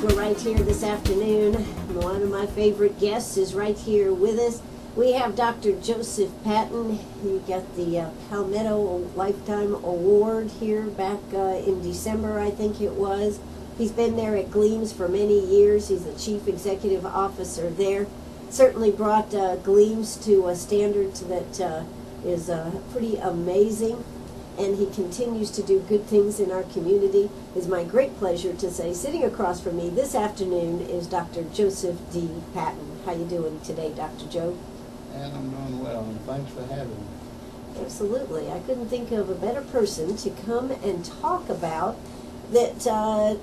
we're right here this afternoon. One of my favorite guests is right here with us. We have Dr. Joseph Patton. He got the Palmetto Lifetime Award here back in December, I think it was. He's been there at Gleamns for many years. He's the Chief Executive Officer there. Certainly brought Gleamns to a standard that is pretty amazing. And he continues to do good things in our community. It's my great pleasure to say, sitting across from me this afternoon is Dr. Joseph D. Patton. How you doing today, Dr. Joe? And I'm doing well, and thanks for having me. Absolutely. I couldn't think of a better person to come and talk about that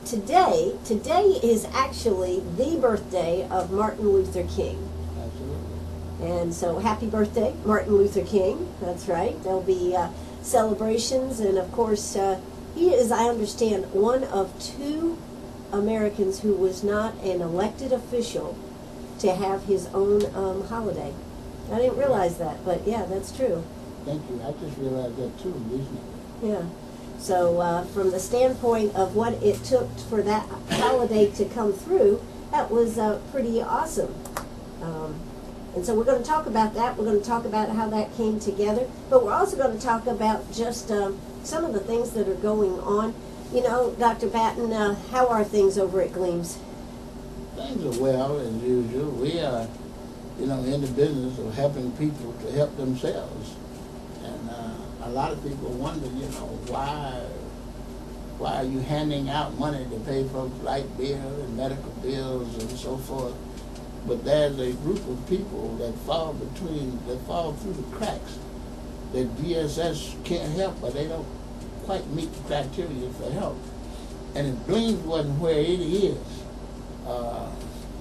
today is actually the birthday of Martin Luther King. Absolutely. And so happy birthday, Martin Luther King. That's right. There'll be celebrations, and of course he is, I understand, one of two Americans who was not an elected official to have his own holiday. I didn't realize that, but yeah, that's true. Thank you. I just realized that too recently. Yeah. So from the standpoint of what it took for that holiday to come through, that was pretty awesome. And so we're going to talk about that. We're going to talk about how that came together. But we're also going to talk about just some of the things that are going on. You know, Dr. Patton, how are things over at Gleamns? Things are well, as usual. We are, in the business of helping people to help themselves. And a lot of people wonder, why are you handing out money to pay folks' light bill and medical bills and so forth? But there's a group of people that fall through the cracks that DSS can't help, but they don't quite meet the criteria for help. And if Gleamns wasn't where it is,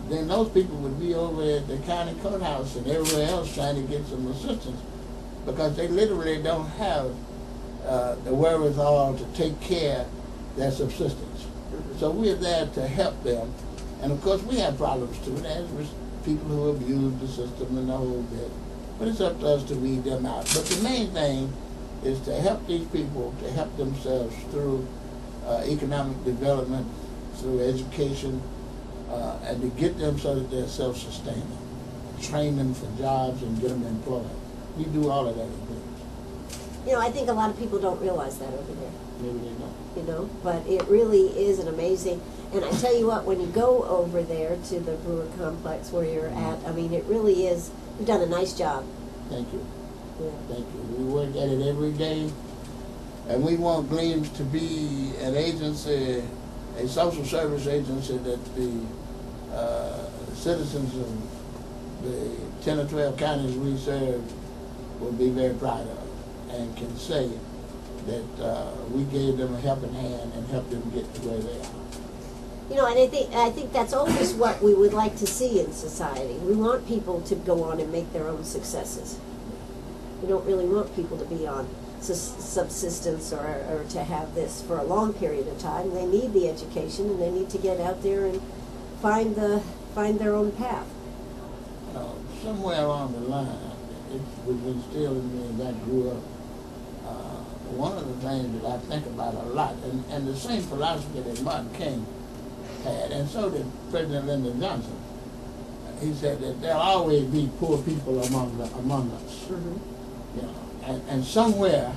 then those people would be over at the county courthouse and everywhere else trying to get some assistance, because they literally don't have the wherewithal to take care of their subsistence. So we're there to help them. And of course we have problems too. There's people who abuse the system and the whole bit. But it's up to us to weed them out. But the main thing is to help these people to help themselves through economic development, through education, and to get them so that they're self-sustaining. Train them for jobs and get them employed. We do all of that in Gleamns. I think a lot of people don't realize that over there. Maybe they don't. But it really is an amazing, and I tell you what, when you go over there to the Brewer Complex where you're at, I mean, it really is, you've done a nice job. Thank you. Yeah. Thank you. We work at it every day, and we want Gleamns to be an agency, a social service agency that the citizens of the 10 or 12 counties we serve will be very proud of and can say that we gave them a helping hand and helped them get to where they are. And I think that's always what we would like to see in society. We want people to go on and make their own successes. We don't really want people to be on subsistence or to have this for a long period of time. They need the education, and they need to get out there and find their own path. Somewhere along the line, it was instilled in me as I grew up. One of the things that I think about a lot, and the same philosophy that Martin King had, and so did President Lyndon Johnson. He said that there'll always be poor people among us. Mm-hmm. And somewhere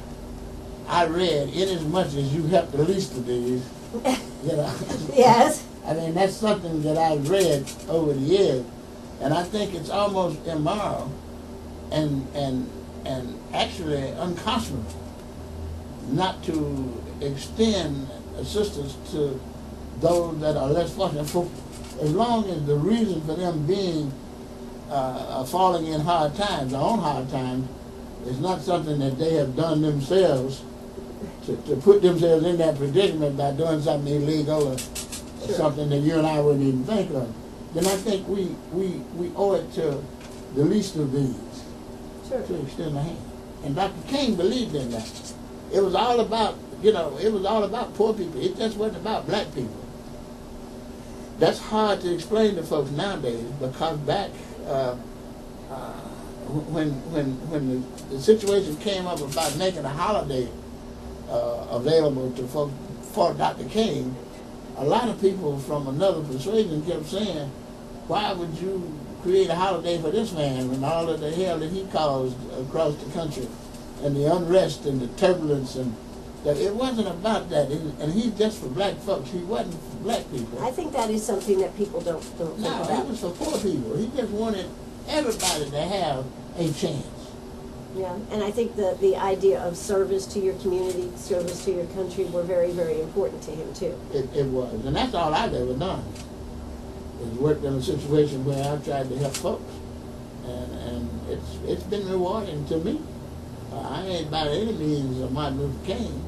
I read, inasmuch as you help the least of these, Yes. I mean, that's something that I've read over the years, and I think it's almost immoral and actually unconscionable not to extend assistance to those that are less fortunate, for as long as the reason for them being falling in hard times, their own hard times, is not something that they have done themselves to put themselves in that predicament by doing something illegal or something that you and I wouldn't even think of. Then I think we owe it to the least of these to extend a hand. And Dr. King believed in that. It was all about, it was all about poor people. It just wasn't about black people. That's hard to explain to folks nowadays, because back when the situation came up about making a holiday available to folks for Dr. King, a lot of people from another persuasion kept saying, why would you create a holiday for this man when all of the hell that he caused across the country and the unrest and the turbulence, and that it wasn't about that. And he's just for black folks. He wasn't for black people. I think that is something that people don't think No, about. he was for poor people. He just wanted everybody to have a chance. Yeah, and I think the idea of service to your community, service to your country were very, very important to him too. It was. And that's all I've ever done, is worked in a situation where I've tried to help folks. And it's been rewarding to me. I ain't by any means a Martin Luther King,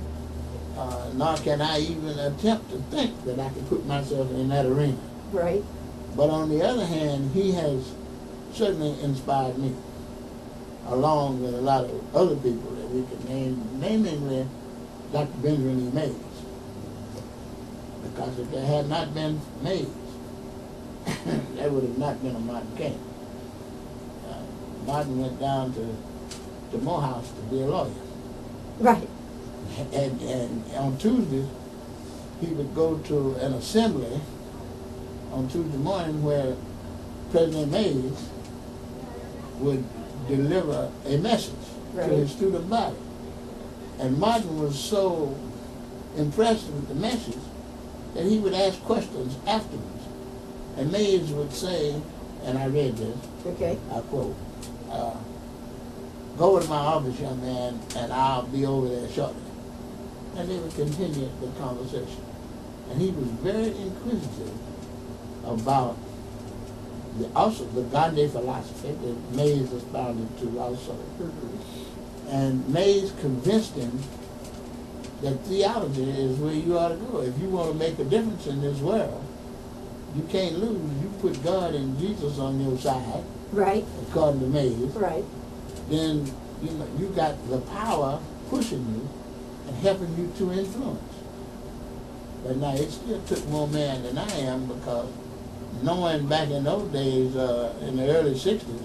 nor can I even attempt to think that I can put myself in that arena. Right. But on the other hand, he has certainly inspired me, along with a lot of other people that we can name, namely Dr. Benjamin E. Mays. Because if there had not been Mays, there would have not been a Martin King. Martin went down to Morehouse to be a lawyer. Right. And on Tuesdays, he would go to an assembly on Tuesday morning where President Mays would deliver a message Right. to his student body. And Martin was so impressed with the message that he would ask questions afterwards. And Mays would say, and I read this, Okay. I quote, go to my office, young man, and I'll be over there shortly. And they would continue the conversation. And he was very inquisitive about also the Gandhi philosophy that Mays expounded to also. Mm-hmm. And Mays convinced him that theology is where you ought to go. If you want to make a difference in this world, you can't lose. You put God and Jesus on your side, Right. according to Mays, Right. then you got the power pushing you and helping you to influence. But now it still took more man than I am, because knowing back in those days, in the early 60s,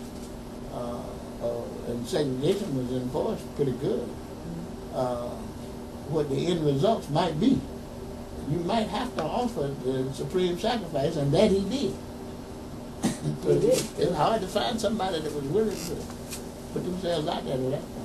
and segregation was enforced pretty good, what the end results might be. You might have to offer the supreme sacrifice, and that he did. But it's hard to find somebody that was willing to put themselves out there to that point.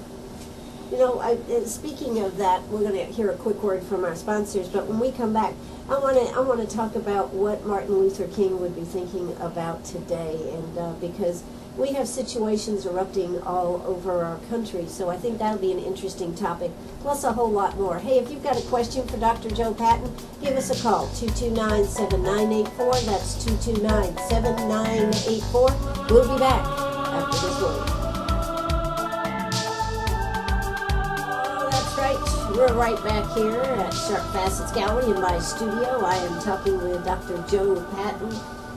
You know, speaking of that, we're going to hear a quick word from our sponsors, but when we come back, I want to talk about what Martin Luther King would be thinking about today, and because we have situations erupting all over our country, so I think that'll be an interesting topic, plus a whole lot more. Hey, if you've got a question for Dr. Joe Patton, give us a call, 229-7984. That's 229-7984. We'll be back after this word. We're right back here at Sharp Facets Gallery in my studio. I am talking with Dr. Joe Patton,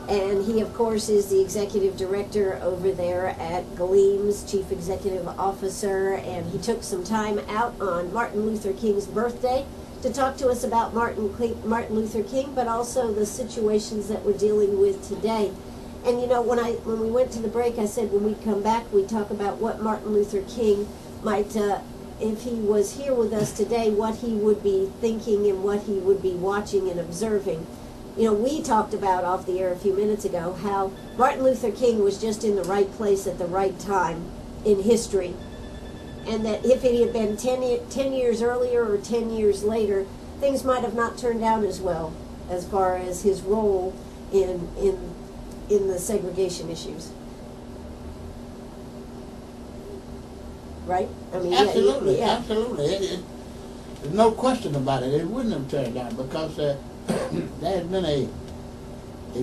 and he, of course, is the executive director over there at Gleamns, chief executive officer, and he took some time out on Martin Luther King's birthday to talk to us about Martin Luther King, but also the situations that we're dealing with today. And you know, when we went to the break, I said when we come back, we talk about what Martin Luther King might if he was here with us today, what he would be thinking and what he would be watching and observing. You know, we talked about off the air a few minutes ago how Martin Luther King was just in the right place at the right time in history. And that if it had been 10 years earlier or 10 years later, things might have not turned out as well as far as his role in the segregation issues. Right? I mean, Absolutely, yeah. absolutely. There's no question about it. It wouldn't have turned out, because there had been a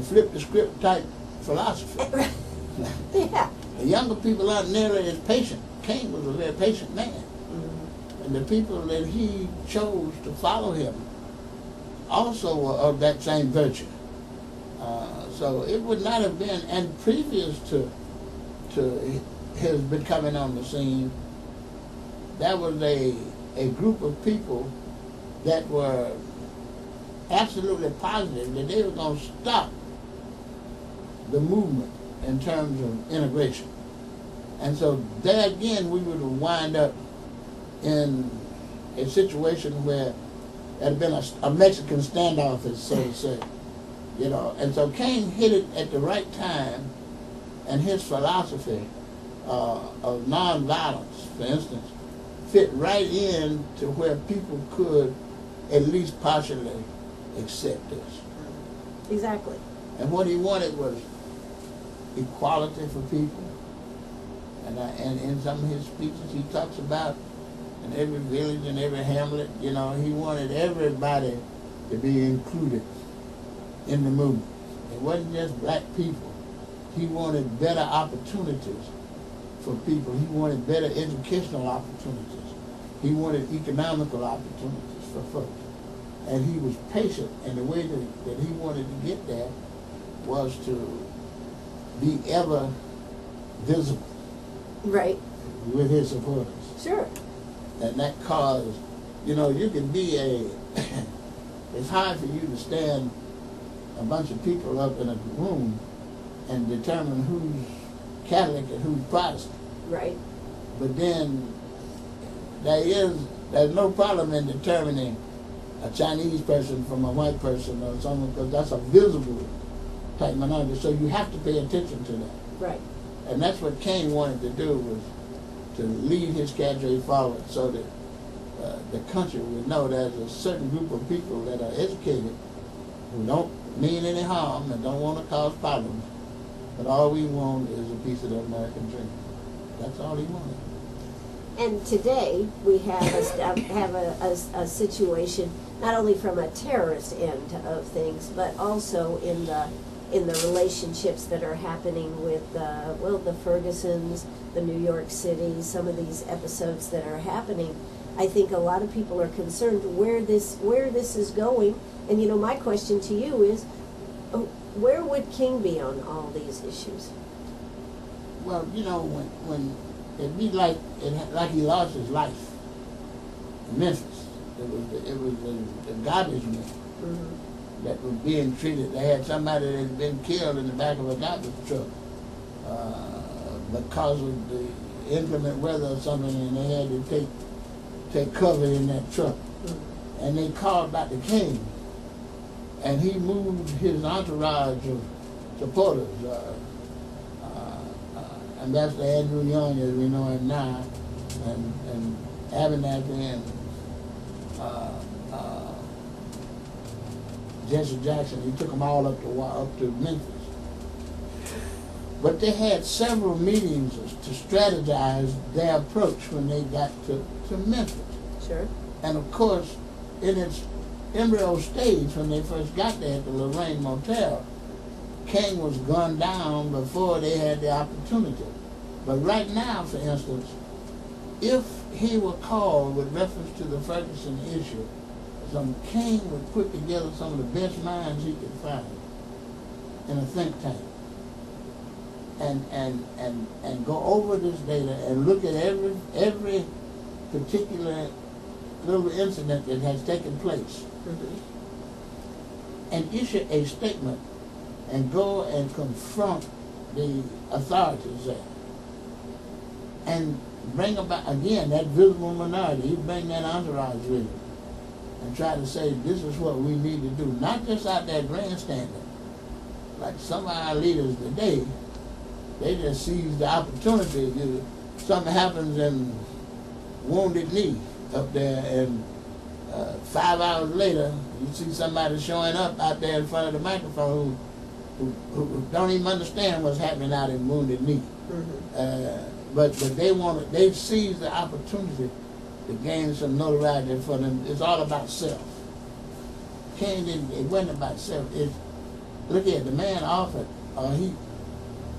flip the script type philosophy. Yeah. The younger people aren't nearly as patient. King was a very patient man. Mm-hmm. And the people that he chose to follow him also were of that same virtue. So it would not have been, and previous to his becoming on the scene, that was a group of people that were absolutely positive that they were going to stop the movement in terms of integration. And so there again, we would wind up in a situation where There had been a Mexican standoff, as so to say, you know. And so King hit it at the right time, and his philosophy of nonviolence, for instance, fit right in to where people could at least partially accept this. Exactly. And what he wanted was equality for people. And in some of his speeches he talks about in every village and every hamlet, you know, he wanted everybody to be included in the movement. It wasn't just black people. He wanted better opportunities for people. He wanted better educational opportunities. He wanted economical opportunities for folks. And he was patient, and the way that he wanted to get there was to be ever visible. Right. With his supporters. Sure. And that caused, you know, you can be it's hard for you to stand a bunch of people up in a room and determine who's Catholic and who's Protestant. Right. But then there's no problem in determining a Chinese person from a white person or someone, because that's a visible type minority. So you have to pay attention to that. Right. And that's what King wanted to do, was to lead his cadre forward so that the country would know there's a certain group of people that are educated who don't mean any harm and don't want to cause problems, but all we want is a piece of the American dream. That's all he wanted. And today we have a situation not only from a terrorist end of things, but also in the relationships that are happening with the Fergusons, the New York City, some of these episodes that are happening. I think a lot of people are concerned where this is going. And you know, my question to you is, where would King be on all these issues? Well, you know, when it'd be like he lost his life in Memphis. It was the garbage men. Mm-hmm. That was being treated. They had somebody that had been killed in the back of a garbage truck because of the inclement weather or something, and they had to take cover in that truck. Mm-hmm. And they called Dr. King, and he moved his entourage of supporters, Ambassador Andrew Young, as we know him now, and Abernathy and Jesse Jackson. He took them all up to Memphis. But they had several meetings to strategize their approach when they got to Memphis. Sure. And of course, in its embryo stage, when they first got there at the Lorraine Motel, King was gunned down before they had the opportunity. But right now, for instance, if he were called with reference to the Ferguson issue, King would put together some of the best minds he could find in a think tank and go over this data and look at every particular little incident that has taken place. Mm-hmm. And issue a statement and go and confront the authorities there. And bring about, again, that visible minority. You bring that entourage with you and try to say, this is what we need to do. Not just out there grandstanding. Like some of our leaders today, they just seize the opportunity. Something happens in Wounded Knee up there, and 5 hours later, you see somebody showing up out there in front of the microphone who don't even understand what's happening out in Wounded Knee. Mm-hmm. But they seize the opportunity to gain some notoriety for them. It's all about self. King didn't, it wasn't about self. Look at the man offered,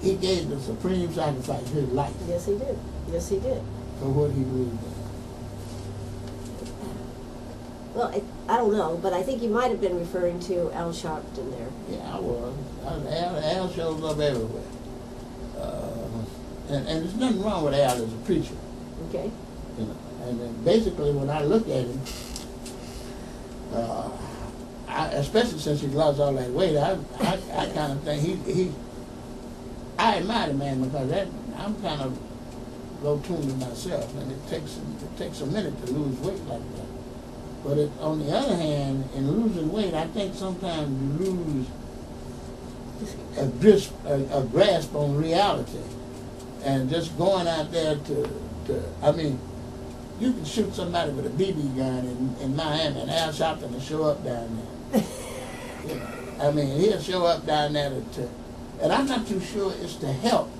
he gave the supreme sacrifice, his life. Yes, he did. Yes, he did. For what he believed in. Well, I don't know, but I think you might have been referring to Al Sharpton there. Yeah, I was. Al shows up everywhere. And there's nothing wrong with Al as a preacher. Okay. You know, and then basically when I look at him, especially since he lost all that weight, I kind of think I admire the man, because I'm kind of low tuned to myself, and it takes a minute to lose weight like that. But on the other hand, in losing weight, I think sometimes you lose a grasp on reality. And just going out there I mean, you can shoot somebody with a BB gun in Miami, and Al Sharpton will show up down there. You know, I mean, he'll show up down there and I'm not too sure it's to help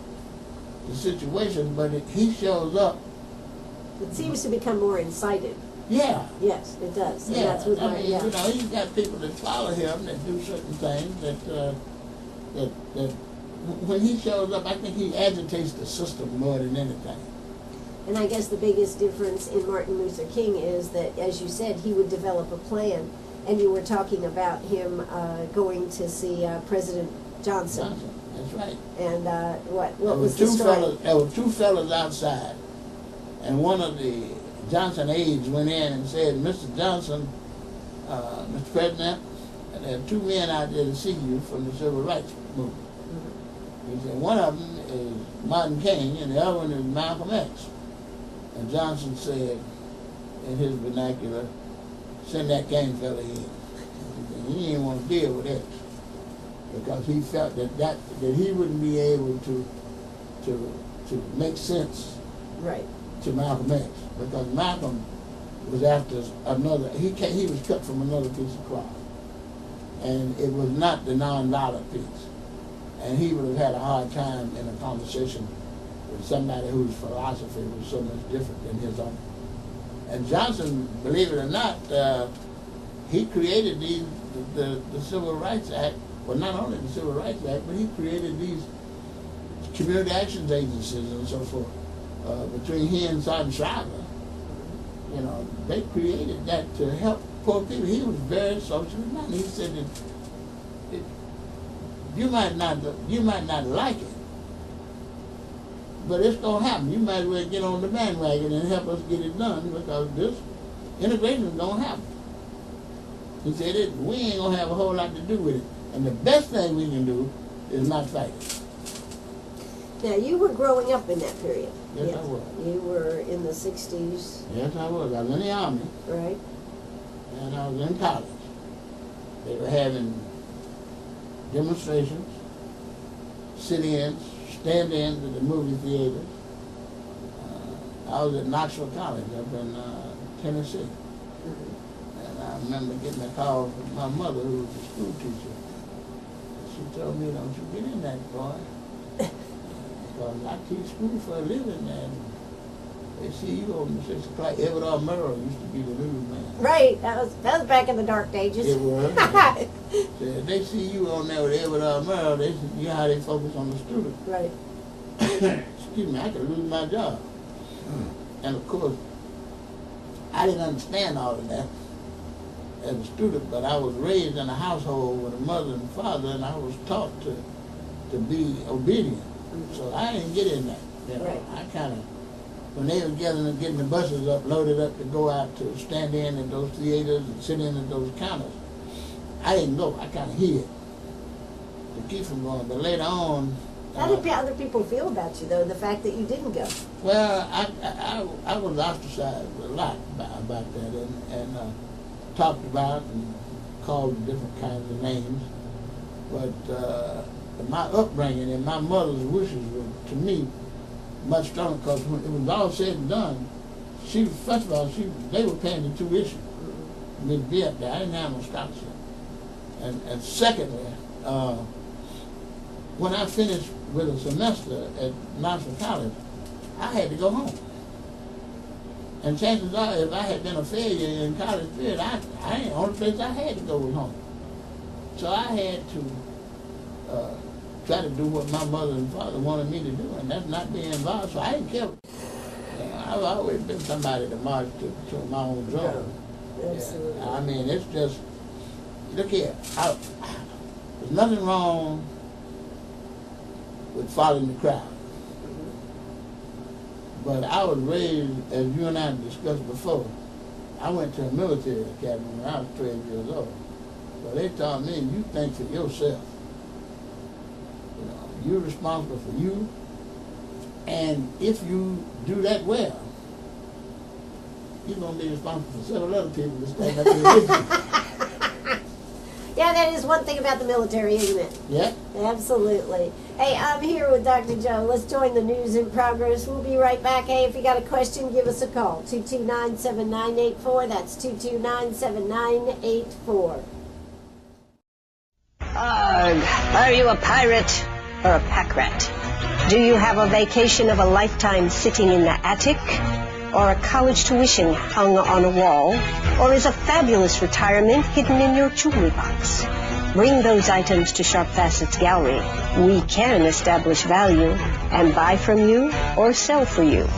the situation, but he shows up. It seems to become more incited. Yeah. Yes, it does. And Yeah. that's what I mean, yeah. you know, he's got people that follow him that do certain things that when he shows up, I think he agitates the system more than anything. And I guess the biggest difference in Martin Luther King is that, as you said, he would develop a plan. And you were talking about him going to see President Johnson. That's right. And what was the story? There were two fellas outside, and one of the Johnson aides went in and said, "Mr. Johnson, Mr. President, there are two men out there to see you from the Civil Rights Movement." Mm-hmm. He said, "One of them is Martin King, and the other one is Malcolm X." And Johnson said, in his vernacular, "Send that King fella in." He didn't want to deal with X because he felt that he wouldn't be able to make sense Right. to Malcolm X, because Malcolm was after another. He was cut from another piece of cloth, and it was not the nonviolent piece. And he would have had a hard time in a conversation with somebody whose philosophy was so much different than his own. And Johnson, believe it or not, he created the Civil Rights Act. Well, not only the Civil Rights Act, but he created these community action agencies and so forth. Between he and Sergeant Shriver, you know, they created that to help poor people. He was very socially minded. He said that you might not like it, but it's gonna happen. You might as well get on the bandwagon and help us get it done, because this integration is gonna happen. He said we ain't gonna have a whole lot to do with it, and the best thing we can do is not fight it. Now, you were growing up in that period. Yes, I was. You were in the 60s. Yes, I was. I was in the Army, Right. and I was in college. They were having demonstrations, sit-ins, stand-ins at the movie theaters. I was at Knoxville College up in Tennessee. Mm-hmm. And I remember getting a call from my mother, who was a school teacher. She told me, "Don't you get in that, boy. Because I teach school for a living, and they see you on the 6 o'clock. Everett R. Murrow used to be the newsman." Right. That was back in the dark ages. It was. Said, "They see you on there with Everett R. Murrow, they see you how they focus on the student." Right. Excuse me, I could lose my job. And of course, I didn't understand all of that as a student, but I was raised in a household with a mother and father, and I was taught to be obedient. So I didn't get in that. You know, Right. I kind of, when they were getting the buses up, loaded up to go out to stand in at those theaters and sit in at those counters, I didn't go. I kind of hid to keep from going. But later on, How did other people feel about you, though, the fact that you didn't go? well, I was ostracized a lot about that, and talked about and called different kinds of names. But my upbringing and my mother's wishes were, to me, much stronger, because when it was all said and done, first of all, they were paying the tuition. Me to be up there, I didn't have no scholarship. And secondly, when I finished with a semester at Knoxville College, I had to go home. And chances are, if I had been a failure in college period, the only place I had to go was home. So I had to try to do what my mother and father wanted me to do, and that's not being involved. So I didn't care. I've always been somebody to march to my own drum. Absolutely. Yeah. I mean, it's just, look here, there's nothing wrong with following the crowd. But I was raised, as you and I discussed before, I went to a military academy when I was 12 years old. So they taught me, you think for yourself. You know, you're responsible for you. And if you do that well, you're going to be responsible for several other people to stand up there with you. Yeah, that is one thing about the military, isn't it? Yeah. Absolutely. Hey, I'm here with Dr. Joe. Let's join the news in progress. We'll be right back. Hey, if you got a question, give us a call. 229-7984. That's 229-7984. Are you a pirate or a pack rat? Do you have a vacation of a lifetime sitting in the attic? Or a college tuition hung on a wall? Or is a fabulous retirement hidden in your jewelry box? Bring those items to Sharp Facets Gallery. We can establish value and buy from you or sell for you.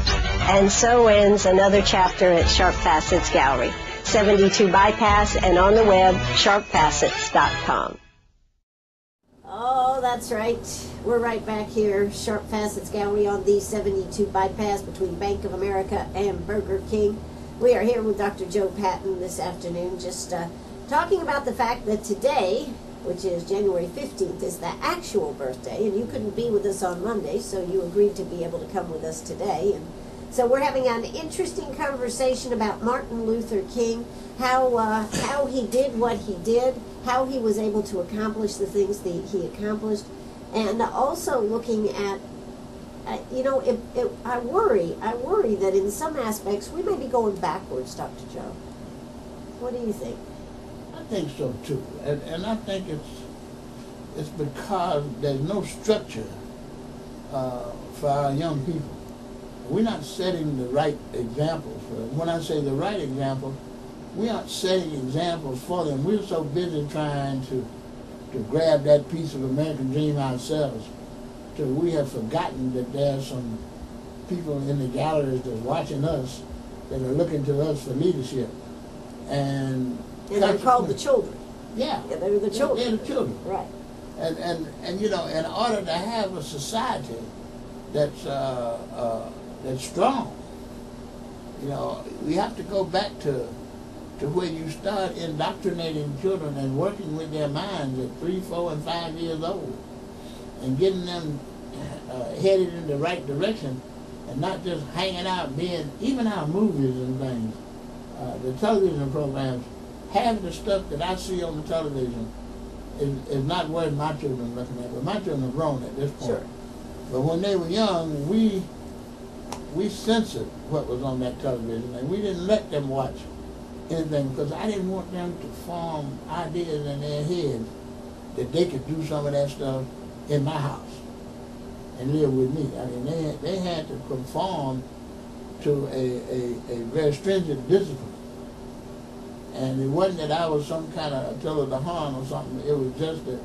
And so ends another chapter at Sharp Facets Gallery, 72 Bypass, and on the web, sharpfacets.com. Oh, that's right. We're right back here, Sharp Facets Gallery on the 72 Bypass between Bank of America and Burger King. We are here with Dr. Joe Patton this afternoon, just talking about the fact that today, which is January 15th, is the actual birthday, and you couldn't be with us on Monday, so you agreed to be able to come with us today. And so we're having an interesting conversation about Martin Luther King, how he did what he did, how he was able to accomplish the things that he accomplished, and also looking at, I worry that in some aspects we may be going backwards, Dr. Joe. What do you think? I think so too, and I think it's because there's no structure for our young people. We're not setting the right examples for them. When I say the right example, we aren't setting examples for them. We're so busy trying to grab that piece of American dream ourselves till we have forgotten that there's some people in the galleries that's watching us that are looking to us for leadership. And they're called the children. Yeah. Yeah, they're the children. They're the children. Right. And you know, in order to have a society that's strong, you know, we have to go back to where you start indoctrinating children and working with their minds at 3, 4, and 5 years old, and getting them headed in the right direction, and not just hanging out being, even our movies and things, the television programs, half the stuff that I see on the television is not worth my children looking at, but my children are grown at this point. Sure. But when they were young, we censored what was on that television, and we didn't let them watch anything, because I didn't want them to form ideas in their heads that they could do some of that stuff in my house and live with me. I mean, they had to conform to a very stringent discipline. And it wasn't that I was some kind of Attila the Hun or something. It was just that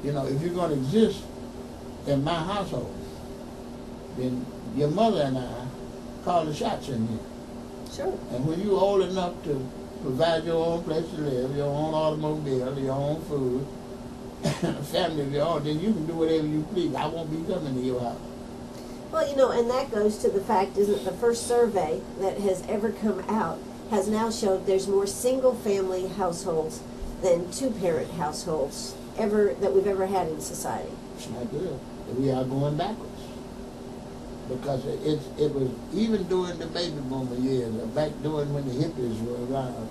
you know, if you're going to exist in my household, then your mother and I call the shots in here. Sure. And when you're old enough to provide your own place to live, your own automobile, your own food, a family of your own, then you can do whatever you please. I won't be coming to your house. Well, you know, and that goes to the fact, isn't it, the first survey that has ever come out has now showed there's more single-family households than two-parent households that we've ever had in society. It's not good. We are going backwards. Because it was, even during the baby boomer years, or back during when the hippies were around,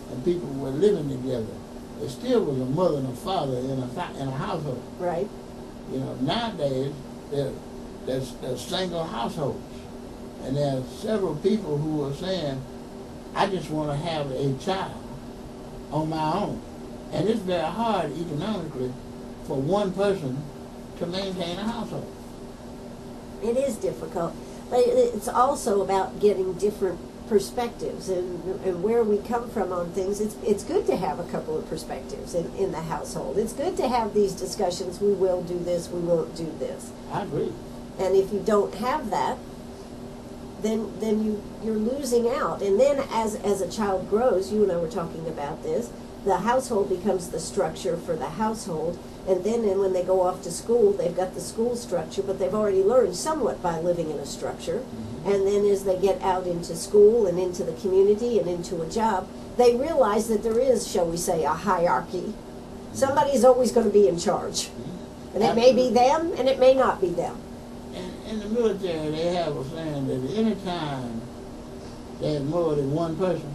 and people were living together, there still was a mother and a father in a household. Right. You know, nowadays, there's single households. And there are several people who are saying, I just want to have a child on my own. And it's very hard economically for one person to maintain a household. It is difficult, but it's also about getting different perspectives and where we come from on things. It's good to have a couple of perspectives in the household. It's good to have these discussions. We will do this, we won't do this. I agree. And if you don't have that, then you're losing out. And then as a child grows, you and I were talking about this, the household becomes the structure for the household. And then when they go off to school, they've got the school structure, but they've already learned somewhat by living in a structure. Mm-hmm. And then as they get out into school and into the community and into a job, they realize that there is, shall we say, a hierarchy. Mm-hmm. Somebody's always going to be in charge. Mm-hmm. And it may be them, and it may not be them. And in the military, they have a saying that any time there's more than one person,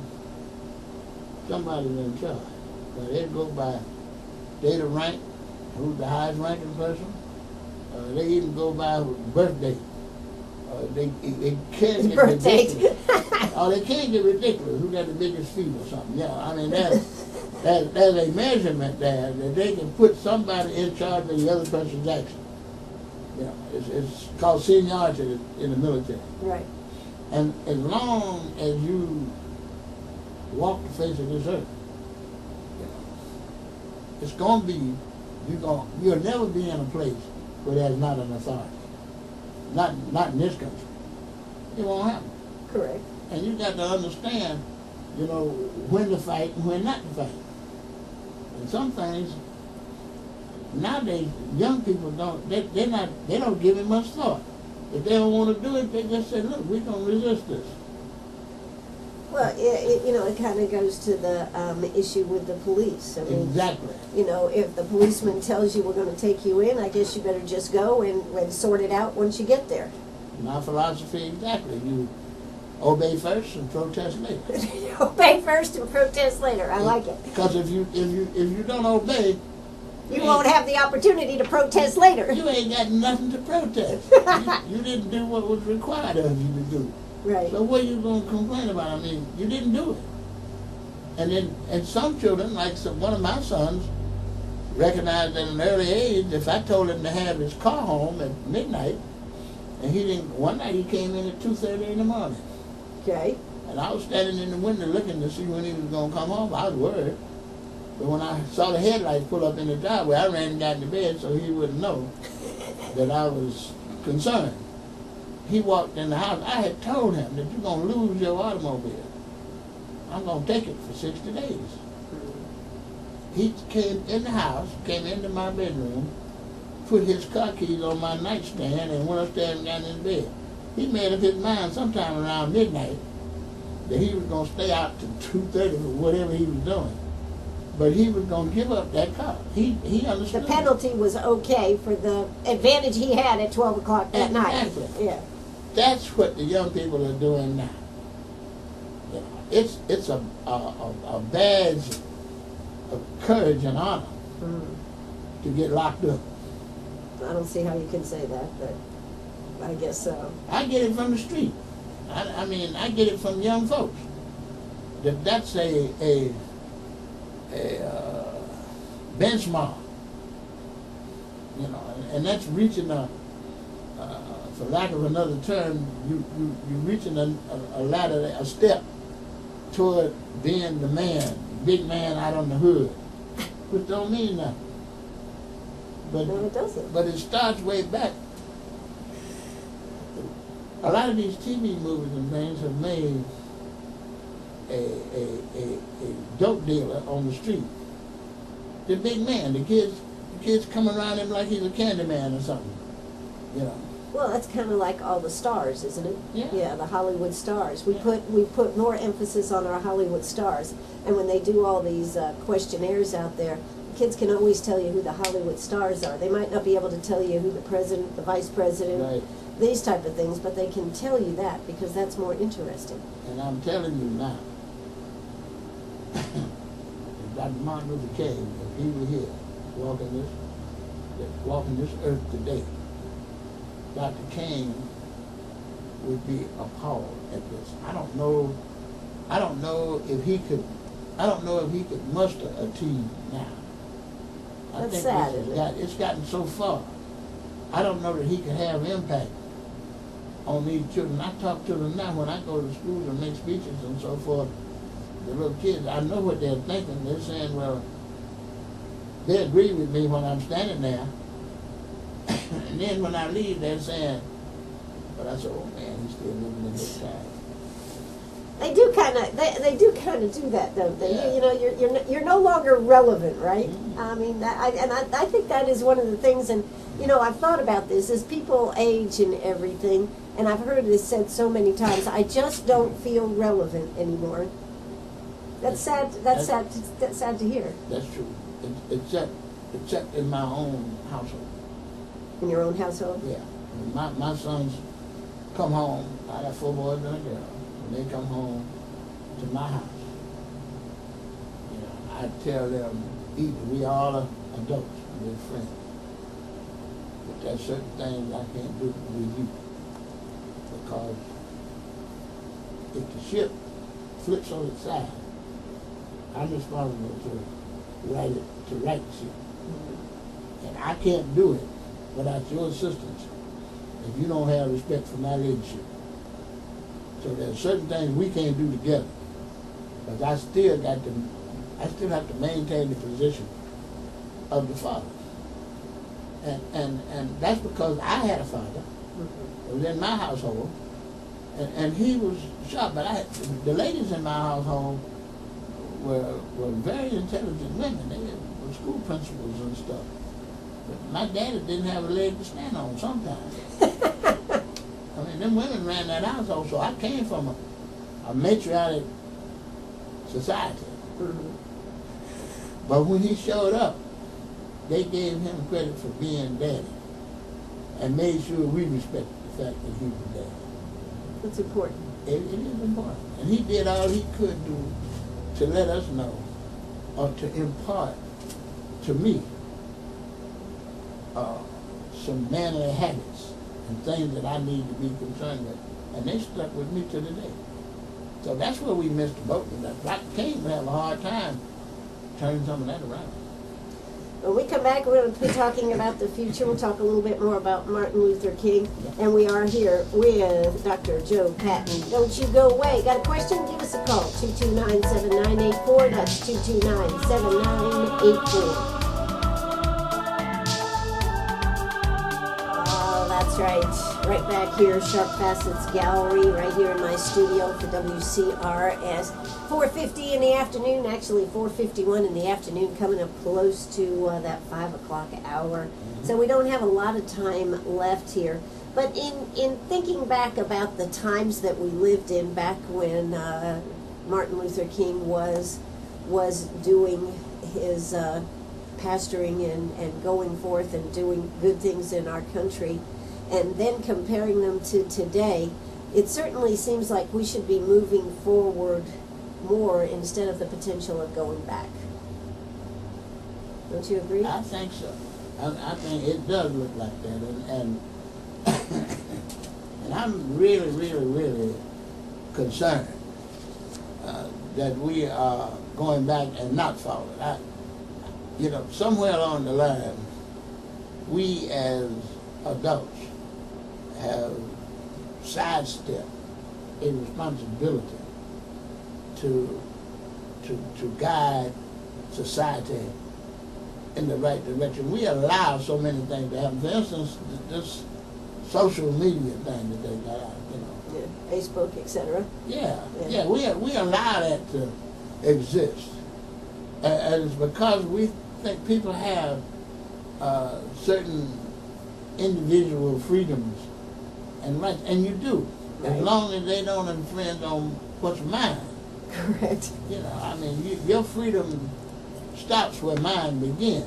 somebody's in charge. But they go by date of rank, who's the highest ranking person. They even go by birthday. They can't get ridiculous. Oh, they can't get ridiculous. Who got the biggest feet or something? Yeah, I mean there's a measurement there that they can put somebody in charge of the other person's action. You know, it's called seniority in the military. Right. And as long as you walk the face of this earth, you know, it's going to be, you'll never be in a place where there's not an authority. Not in this country. It won't happen. Correct. And you got to understand, you know, when to fight and when not to fight. And some things, nowadays, young people they don't give it much thought. If they don't want to do it, they just say, look, we're going to resist this. Well, it kind of goes to the issue with the police. I mean, Exactly. you know, if the policeman tells you we're going to take you in, I guess you better just go and sort it out once you get there. My philosophy, exactly. You obey first and protest later. Obey first and protest later. I like it. Because if you don't obey, You won't have the opportunity to protest later. you ain't got nothing to protest. you didn't do what was required of you to do. Right. So what are you going to complain about? I mean, you didn't do it. And some children, like one of my sons, recognized at an early age, if I told him to have his car home at midnight, and he didn't, one night he came in at 2:30 in the morning. Okay. And I was standing in the window looking to see when he was going to come home. I was worried. But when I saw the headlights pull up in the driveway, I ran and got into bed so he wouldn't know that I was concerned. He walked in the house. I had told him that you're going to lose your automobile. I'm going to take it for 60 days. He came in the house, came into my bedroom, put his car keys on my nightstand, and went upstairs and got in bed. He made up his mind sometime around midnight that he was going to stay out to 2:30 or whatever he was doing. But he was going to give up that car. He understood. The penalty was okay for the advantage he had at 12 o'clock that night. Exactly. Yeah. That's what the young people are doing now. You know, it's a badge of courage and honor to get locked up. I don't see how you can say that, but I guess so. I get it from the street. I mean, I get it from young folks. That's a benchmark, you know, and that's reaching for lack of another term, you reaching a ladder, a step toward being the man, big man out on the hood, which don't mean nothing. But No, it doesn't. But it starts way back. A lot of these TV movies and things have made a dope dealer on the street the big man. The kids come around him like he's a candy man or something. You know. Well, that's kind of like all the stars, isn't it? Yeah. Yeah, the Hollywood stars. We Yeah. put more emphasis on our Hollywood stars, and when they do all these questionnaires out there, kids can always tell you who the Hollywood stars are. They might not be able to tell you who the president, the vice president, Right. these type of things, but they can tell you that because that's more interesting. And I'm telling you now, if Dr. Martin Luther King, if he were here walking this earth today, Dr. King would be appalled at this. I don't know if he could muster a team now. That's sad, isn't it? It's gotten so far. I don't know that he could have impact on these children. I talk to them now when I go to schools and make speeches and so forth. The little kids, I know what they're thinking. They're saying, well, they agree with me when I'm standing there. And then when I leave, they're saying, but I said, oh man, he's still living in this time. They do kind of do that, don't they? Yeah. You know, you're no longer relevant, right? Mm-hmm. I mean, I think that is one of the things, and you know, I've thought about this as people age and everything, and I've heard this said so many times. I just don't feel relevant anymore. That's sad. That's sad to hear. That's true. Except in my own household. In your own household. Yeah. My sons come home. I got 4 boys and a girl. when they come home to my house, you know, I tell them, either we all are adults, we're friends, but there's certain things I can't do with you, because if the ship flips on its side, I'm responsible to right the ship. And I can't do it without your assistance if you don't have respect for my leadership. So there's certain things we can't do together. But I still have to maintain the position of the father. And that's because I had a father. It was in my household. And he was sharp, but the ladies in my household were very intelligent women. They were school principals and stuff. But my daddy didn't have a leg to stand on sometimes. I mean, them women ran that household, so I came from a matriarchal society. But when he showed up, they gave him credit for being daddy and made sure we respected the fact that he was daddy. That's important. It is important. And he did all he could do to let us know, or to impart to me some manly habits and things that I need to be concerned with. And they stuck with me to the day. So that's where we missed the boat. Dr. King would have a hard time turning some of that around. When we come back, we're going to be talking about the future. We'll talk a little bit more about Martin Luther King. And we are here with Dr. Joe Patton. Don't you go away. Got a question? Give us a call. 229-7984. That's 229-7984. Oh, that's right. Right back here, Sharp Facets Gallery, right here in my studio for WCRS. 4:50 in the afternoon, actually 4:51 in the afternoon, coming up close to that 5 o'clock hour. So we don't have a lot of time left here. But in thinking back about the times that we lived in back when Martin Luther King was doing his pastoring and going forth and doing good things in our country, and then comparing them to today, it certainly seems like we should be moving forward more instead of the potential of going back. Don't you agree? I think so. I think it does look like that, and and I'm really, really, really concerned that we are going back and not forward. Somewhere along the line, we as adults have sidestepped a responsibility to guide society in the right direction. We allow so many things to happen. For instance, this social media thing that they got out, Yeah, Facebook, etc. Yeah. We allow that to exist, and it's because we think people have certain individual freedoms and rights, and you do, as long as they don't infringe on what's mine. Correct. I mean, your freedom stops where mine begins.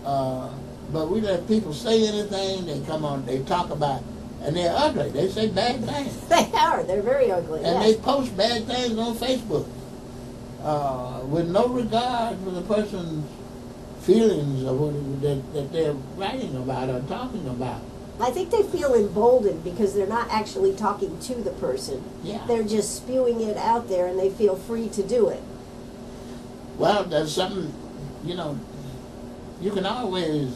But we let people say anything, they come on, they talk about, and they're ugly. They say bad things. They are. They're very ugly. And they post bad things on Facebook with no regard for the person's feelings of what that they're writing about or talking about. I think they feel emboldened because they're not actually talking to the person. Yeah. They're just spewing it out there and they feel free to do it. Well, there's something, you can always,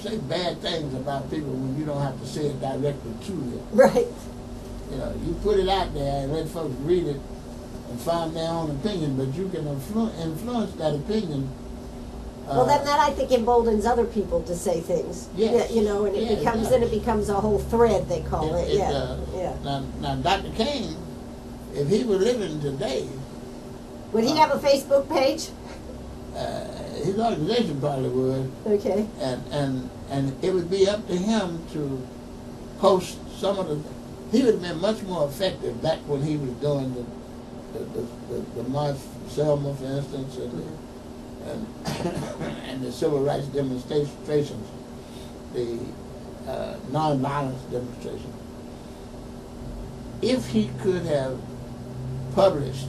say bad things about people when you don't have to say it directly to them. Right. You put it out there and let folks read it and form their own opinion, but you can influence that opinion. Well, then that I think emboldens other people to say things. Yes. And it becomes a whole thread, they call it. Yeah. Now, Dr. King, if he were living today, would he have a Facebook page? his organization probably would. Okay. And it would be up to him to post some of the. He would have been much more effective back when he was doing the March Selma, for instance, and the civil rights demonstrations. nonviolence demonstration. If he could have published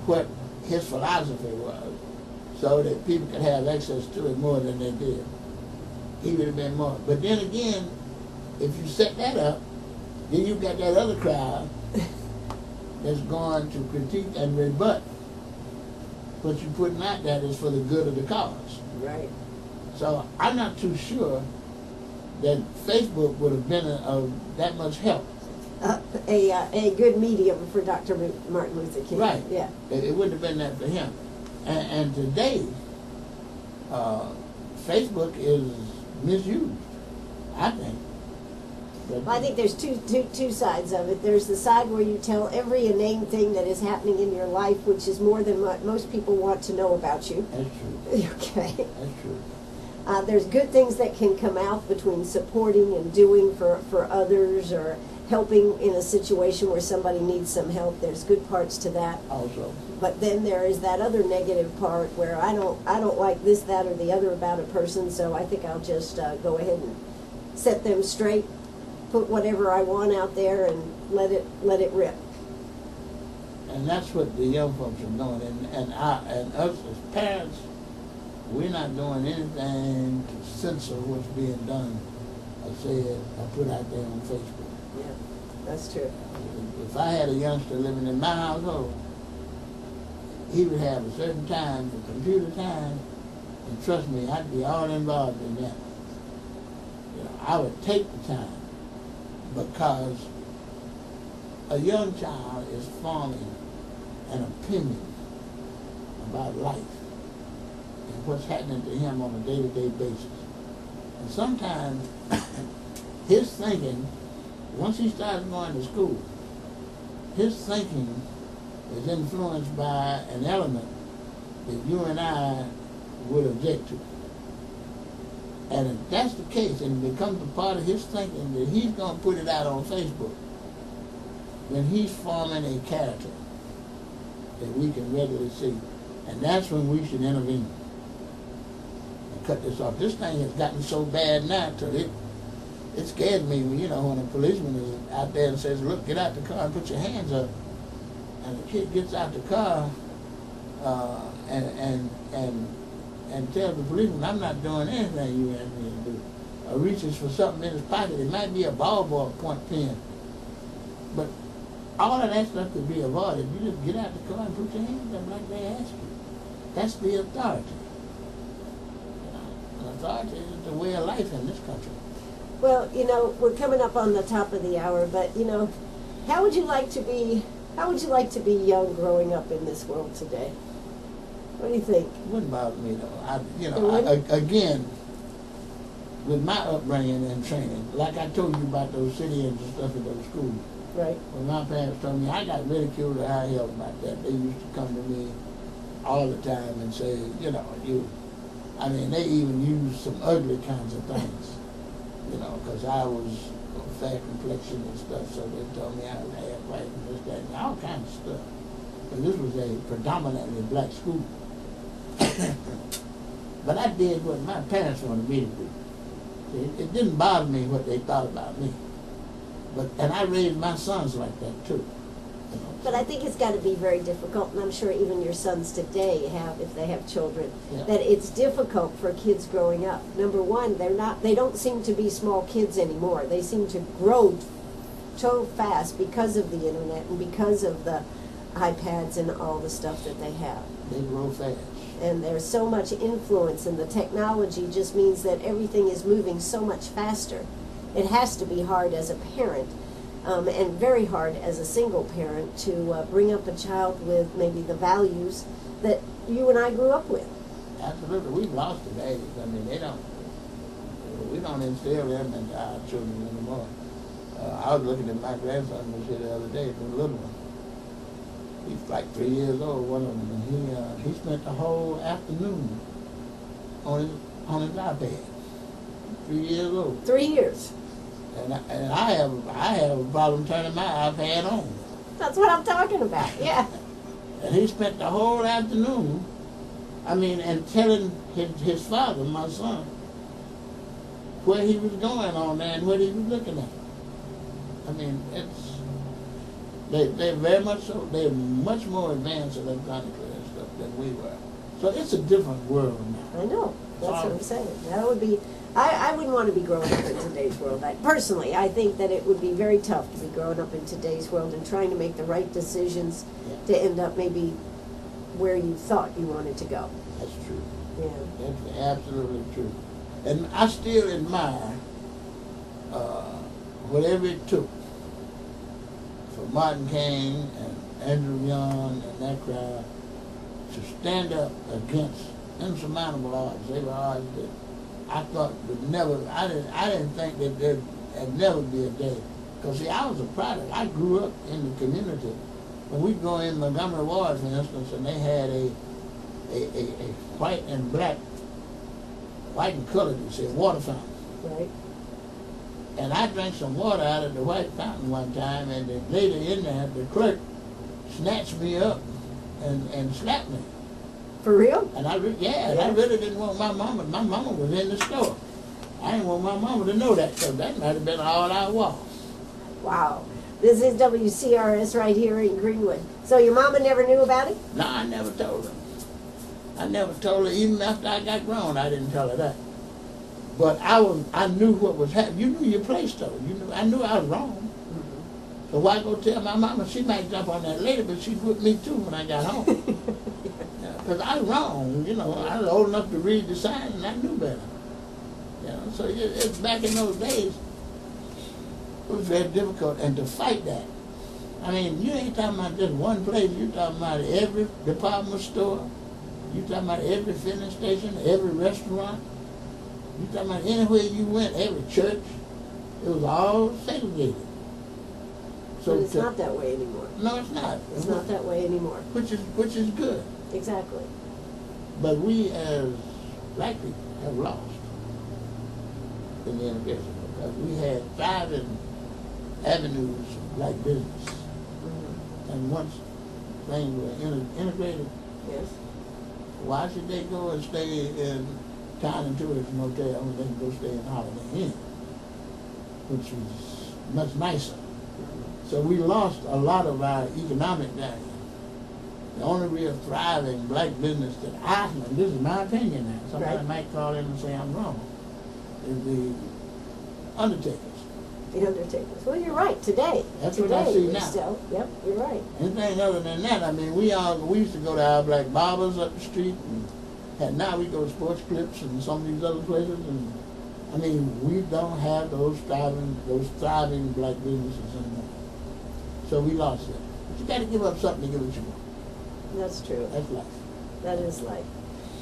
what his philosophy was, so that people could have access to it more than they did, he would have been more. But then again, if you set that up, then you got that other crowd that's going to critique and rebut what you're putting out there is for the good of the cause. Right. So I'm not too sure that Facebook would have been of that much help. A good medium for Dr. Martin Luther King. Right. Yeah. It wouldn't have been that for him. And today, Facebook is misused, I think. Well, I think there's two sides of it. There's the side where you tell every inane thing that is happening in your life, which is more than what most people want to know about you. That's true. Okay. That's true. There's good things that can come out between supporting and doing for others, or helping in a situation where somebody needs some help. There's good parts to that. Also. But then there is that other negative part where I don't like this, that, or the other about a person, so I think I'll just go ahead and set them straight, put whatever I want out there, and let it rip. And that's what the young folks are doing. And us as parents, we're not doing anything to censor what's being done or said or put out there on Facebook. Yeah, that's true. If I had a youngster living in my household, he would have a certain time for computer time, and trust me, I'd be all involved in that. You know, I would take the time, because a young child is forming an opinion about life and what's happening to him on a day-to-day basis. And sometimes his thinking, once he starts going to school, his thinking is influenced by an element that you and I would object to. And if that's the case, and it becomes a part of his thinking that he's going to put it out on Facebook, then he's forming a character that we can readily see. And that's when we should intervene and cut this off. This thing has gotten so bad now till it scares me, you know, when a policeman is out there and says, look, get out the car and put your hands up. And the kid gets out the car and tells the policeman, I'm not doing anything you asked me to do. Or reaches for something in his pocket. It might be a ballpoint point pen. But all of that stuff could be avoided. You just get out the car and put your hands up like they ask you. That's the authority. You know, and authority is the way of life in this country. Well, you know, we're coming up on the top of the hour, but you know, how would you like to be young growing up in this world today? What do you think? It wouldn't bother me though. Again, with my upbringing and training, like I told you about those sit-ins and stuff in those schools. Right. When my parents told me, I got ridiculed to high hell about that. They used to come to me all the time and say, you know, they even used some ugly kinds of things, you know, because I was of fair complexion and stuff, so they told me I was half white and this, that, and all kinds of stuff. But this was a predominantly black school. But I did what my parents wanted me to do. It didn't bother me what they thought about me. And I raised my sons like that too. You know. But I think it's got to be very difficult, and I'm sure even your sons today have, if they have children, Yeah. that it's difficult for kids growing up. Number one, they don't seem to be small kids anymore. They seem to grow so fast because of the internet and because of the iPads and all the stuff that they have. They grow fast. And there's so much influence, and the technology just means that everything is moving so much faster. It has to be hard as a parent, and very hard as a single parent, to bring up a child with maybe the values that you and I grew up with. Absolutely. We've lost the values. I mean, we don't instill them into our children anymore. I was looking at my grandson was here the other day, the little one. He's like 3 years old, one of them, and he spent the whole afternoon on his iPad. 3 years old. 3 years. And I have a problem turning my iPad on. That's what I'm talking about, yeah. And he spent the whole afternoon, and telling his father, my son, where he was going on there and what he was looking at. I mean, they're very much so, they're much more advanced electronically and stuff than we were. So it's a different world now. I know. That's what I'm saying. That would be, I wouldn't want to be growing up in today's world. Personally, I think that it would be very tough to be growing up in today's world and trying to make the right decisions to end up maybe where you thought you wanted to go. That's true. Yeah. That's absolutely true. And I still admire whatever it took for Martin King and Andrew Young and that crowd to stand up against insurmountable odds. They were odds that I thought would never, I didn't think that there'd never be a day. Because see, I was a product. I grew up in the community. When we go in Montgomery Ward, for instance, and they had a white and black, white and colored, you say, water fountain. Right. And I drank some water out of the white fountain one time, and the lady in there, the clerk, snatched me up and slapped me. For real? And I really didn't want my mama. My mama was in the store. I didn't want my mama to know that, because that might have been all I was. Wow. This is WCRS right here in Greenwood. So your mama never knew about it? No, I never told her. I never told her. Even after I got grown, I didn't tell her that. But I knew what was happening. You knew your place, though. I knew I was wrong. So why go tell my mama? She might jump on that later, but she'd whip me too when I got home. Because I was wrong. I was old enough to read the signs, and I knew better. So it's back in those days. It was very difficult, and to fight that. I mean, you ain't talking about just one place. You're talking about every department store. You're talking about every filling station, every restaurant. You're talking about anywhere you went, every church. It was all segregated. So but it's not that way anymore. No, it's not. It's not that way anymore. Which is good. Exactly. But we as black people have lost in the integration, because we had thriving avenues of black business. Mm-hmm. And once things were integrated, yes, why should they go and stay in Town and Tourist Motel when they can go stay in Holiday Inn, which was much nicer? So we lost a lot of our economic value. The only real thriving black business that I know, this is my opinion now, somebody might call in and say I'm wrong, is the undertakers. The undertakers. Well, you're right, today. That's what I see now. Still, yep, you're right. Anything other than that, I mean, we used to go to our black barbers up the street, and now we go to Sports Clips and some of these other places, and I mean, we don't have those thriving black businesses anymore. So we lost it. But you got to give up something to get what you want. That's true. That's life. That is life.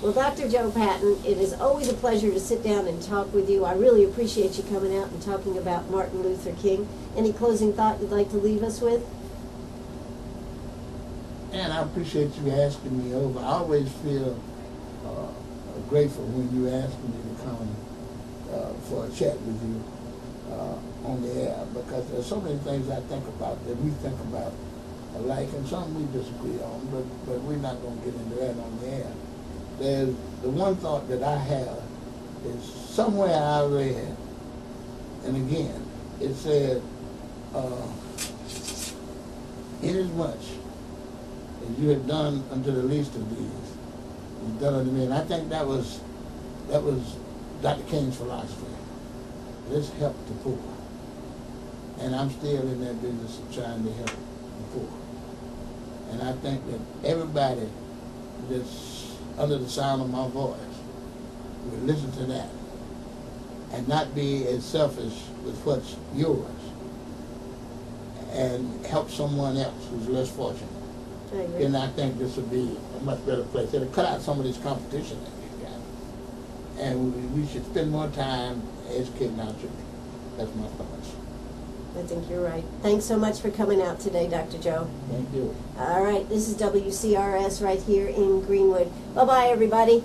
Well, Dr. Joe Patton, it is always a pleasure to sit down and talk with you. I really appreciate you coming out and talking about Martin Luther King. Any closing thought you'd like to leave us with? And I appreciate you asking me over. I always feel grateful when you ask me to come for a chat with you on the air, because there's so many things I think about that we think about alike, and some we disagree on, but we're not going to get into that on the air. There's the one thought that I have is somewhere I read, and again, it said, inasmuch as you have done unto the least of these, you've done unto me. And I think that was Dr. King's philosophy. Let's help the poor. And I'm still in that business of trying to help the poor. And I think that everybody that's under the sound of my voice will listen to that and not be as selfish with what's yours, and help someone else who's less fortunate. Then I think this would be a much better place. It'll cut out some of this competition that we've got. And we should spend more time educating our children. That's my thoughts. I think you're right. Thanks so much for coming out today, Dr. Joe. Thank you. All right, this is WCRS right here in Greenwood. Bye-bye, everybody.